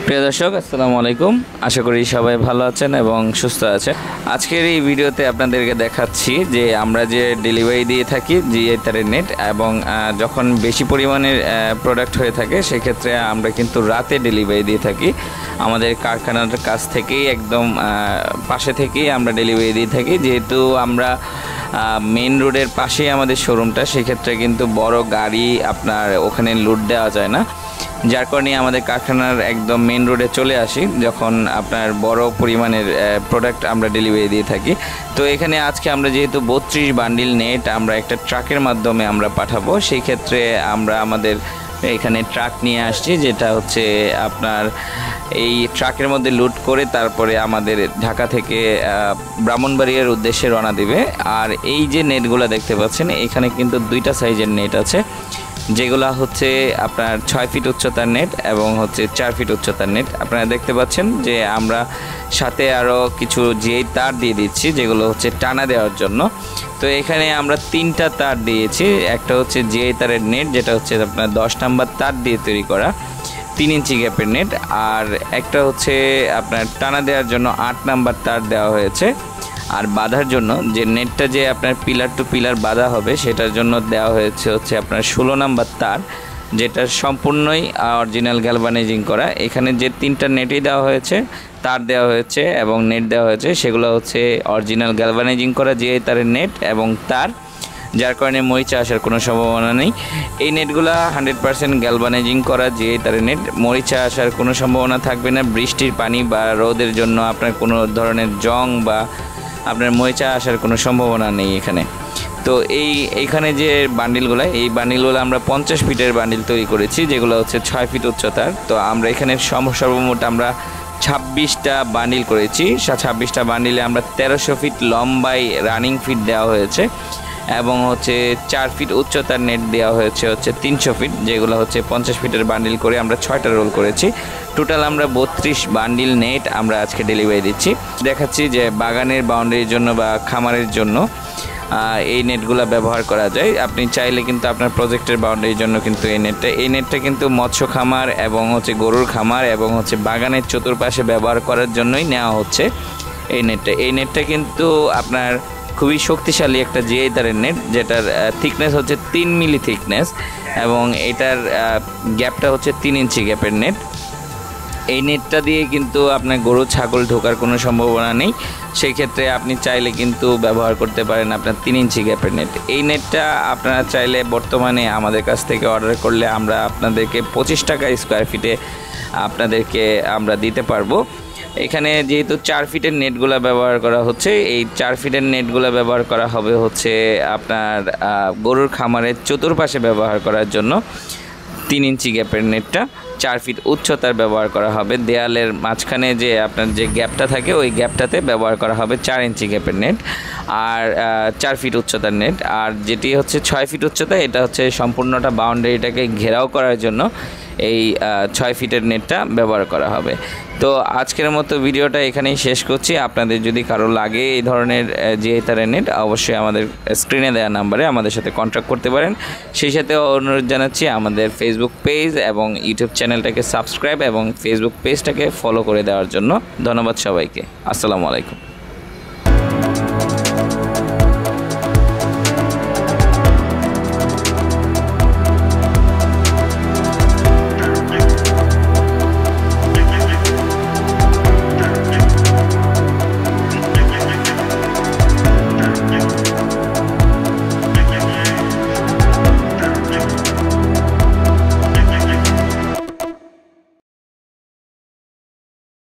প্রিয় দর্শক, আসসালামু আলাইকুম। আশা করি সবাই ভালো আছেন এবং সুস্থ আছেন। আজকের এই ভিডিওতে আপনাদেরকে দেখাচ্ছি যে আমরা যে ডেলিভারি দিয়ে থাকি জিআই তারের নেট, এবং যখন বেশি পরিমাণের প্রোডাক্ট হয়ে থাকে সেক্ষেত্রে আমরা কিন্তু রাতে ডেলিভারি দিয়ে থাকি। আমাদের কারখানার কাছ থেকেই একদম পাশে থেকেই আমরা ডেলিভারি দিয়ে থাকি। যেহেতু আমরা মেন রোডের পাশেই আমাদের শোরুমটা, সেক্ষেত্রে কিন্তু বড় গাড়ি আপনার ওখানে লোড দেওয়া যায় না, যার কারণে আমাদের কারখানার একদম মেন রোডে চলে আসি যখন আপনার বড় পরিমাণের প্রোডাক্ট আমরা ডেলিভারি দিয়ে থাকি। তো এখানে আজকে আমরা যেহেতু 32 বান্ডিল নেট আমরা একটা ট্রাকের মাধ্যমে আমরা পাঠাবো, সেই ক্ষেত্রে আমরা আমাদের এখানে ট্রাক নিয়ে আসছি, যেটা হচ্ছে আপনার এই ট্রাকের মধ্যে লোড করে তারপরে আমাদের ঢাকা থেকে ব্রাহ্মণবাড়িয়ার উদ্দেশ্যে রওনা দেবে। আর এই যে নেটগুলো দেখতে পাচ্ছেন, এখানে কিন্তু দুইটা সাইজের নেট আছে, যেগুলা হচ্ছে আপনার 6 ফিট উচ্চতার নেট এবং হচ্ছে 4 ফিট উচ্চতার নেট। আপনারা দেখতে পাচ্ছেন যে আমরা সাথে আরও কিছু জিআই তার দিয়ে দিচ্ছি, যেগুলো হচ্ছে টানা দেওয়ার জন্য। তো এখানে আমরা 3টা তার দিয়েছি। একটা হচ্ছে জিআই তারের নেট, যেটা হচ্ছে আপনার 10 নাম্বার তার দিয়ে তৈরি করা 3 ইঞ্চি গ্যাপের নেট, আর একটা হচ্ছে আপনার টানা দেওয়ার জন্য 8 নাম্বার তার দেওয়া হয়েছে। আর বাঁধার জন্য যে নেটটা যে আপনার পিলার টু পিলার বাঁধা হবে, সেটার জন্য দেওয়া হয়েছে হচ্ছে আপনার 16 নাম্বার তার, যেটা সম্পূর্ণই অরিজিনাল গ্যালভানাইজিং করা। এখানে যে 3টা নেটই দেওয়া হয়েছে, তার দেওয়া হয়েছে এবং নেট দেওয়া হয়েছে, সেগুলো হচ্ছে অরিজিনাল গ্যালভানাইজিং করা জিআই তারের নেট এবং তার, যার কারণে মরিচা আসার কোনো সম্ভাবনা নেই। এই নেটগুলো 100% গ্যালভানাইজিং করা জিআই তারের নেট, মরিচা আসার কোনো সম্ভাবনা থাকবে না। বৃষ্টির পানি বা রোদের জন্য আপনার কোনো ধরনের জং বা আপনার মরিচা আসার কোনো সম্ভাবনা নেই এখানে। তো এইখানে যে বান্ডিলগুলো, এই বান্ডিলগুলো আমরা 50 ফিটের বান্ডিল তৈরি করেছি, যেগুলো হচ্ছে 6 ফিট উচ্চতার। তো আমরা এখানে সর্বমোট আমরা 26টা বান্ডিল করেছি। 26টা বান্ডিলে আমরা 1300 ফিট লম্বাই রানিং ফিট দেওয়া হয়েছে এবং হচ্ছে 4 ফিট উচ্চতার নেট দেওয়া হয়েছে হচ্ছে 300 ফিট, যেগুলো হচ্ছে 50 ফিটের বান্ডিল করে আমরা 6টা রোল করেছি। টোটাল আমরা 32 বান্ডিল নেট আমরা আজকে ডেলিভারি দিচ্ছি। দেখাচ্ছি যে বাগানের বাউন্ডারির জন্য বা খামারের জন্য এই নেটগুলো ব্যবহার করা যায়। আপনি চাইলে কিন্তু আপনার প্রজেক্টের বাউন্ডারির জন্য কিন্তু এই নেটটা কিন্তু মৎস্য খামার এবং হচ্ছে গরুর খামার এবং হচ্ছে বাগানের চতুর্পাশে ব্যবহার করার জন্যই নেওয়া হচ্ছে এই নেটটা কিন্তু আপনার খুবই শক্তিশালী একটা জিআই তারের নেট, যেটার থিকনেস হচ্ছে 3 মিলি থিকনেস এবং এটার গ্যাপটা হচ্ছে 3 ইঞ্চি গ্যাপের নেট। এই নেটটা দিয়ে কিন্তু আপনার গরু ছাগল ঢোকার কোনো সম্ভাবনা নেই, সেই ক্ষেত্রে আপনি চাইলে কিন্তু ব্যবহার করতে পারেন আপনার 3 ইঞ্চি গ্যাপের নেট। এই নেটটা আপনারা চাইলে বর্তমানে আমাদের কাছ থেকে অর্ডার করলে আমরা আপনাদেরকে 25 টাকা স্কোয়ার ফিটে আপনাদেরকে আমরা দিতে পারবো। এখানে যেহেতু 4 ফিটের নেটগুলো ব্যবহার করা হচ্ছে, এই 4 ফিটের নেটগুলো ব্যবহার করা হবে হচ্ছে আপনার গরুর খামারের চতুর্পাশে ব্যবহার করার জন্য। 3 ইঞ্চি গ্যাপের নেটটা 4 ফিট উচ্চতার ব্যবহার করা হবে। দেয়ালের মাঝখানে যে আপনার যে গ্যাপটা থাকে, ওই গ্যাপটাতে ব্যবহার করা হবে 4 ইঞ্চি গ্যাপের নেট আর 4 ফিট উচ্চতার নেট। আর যেটি হচ্ছে 6 ফিট উচ্চতা, এটা হচ্ছে সম্পূর্ণটা বাউন্ডারিটাকে ঘেরাও করার জন্য এই 6 ফিটের নেটটা ব্যবহার করা হবে। তো আজকের মতো ভিডিওটা এখানেই শেষ করছি। আপনাদের যদি কারো লাগে এই ধরনের জিআই তারের নেট, অবশ্যই আমাদের স্ক্রিনে দেওয়া নাম্বারে আমাদের সাথে কন্ট্যাক্ট করতে পারেন। সেই সাথে অনুরোধ জানাচ্ছি আমাদের ফেসবুক পেজ এবং ইউটিউব চ্যানেলটাকে সাবস্ক্রাইব এবং ফেসবুক পেজটাকে ফলো করে দেওয়ার জন্য। ধন্যবাদ সবাইকে। আসসালামু আলাইকুম।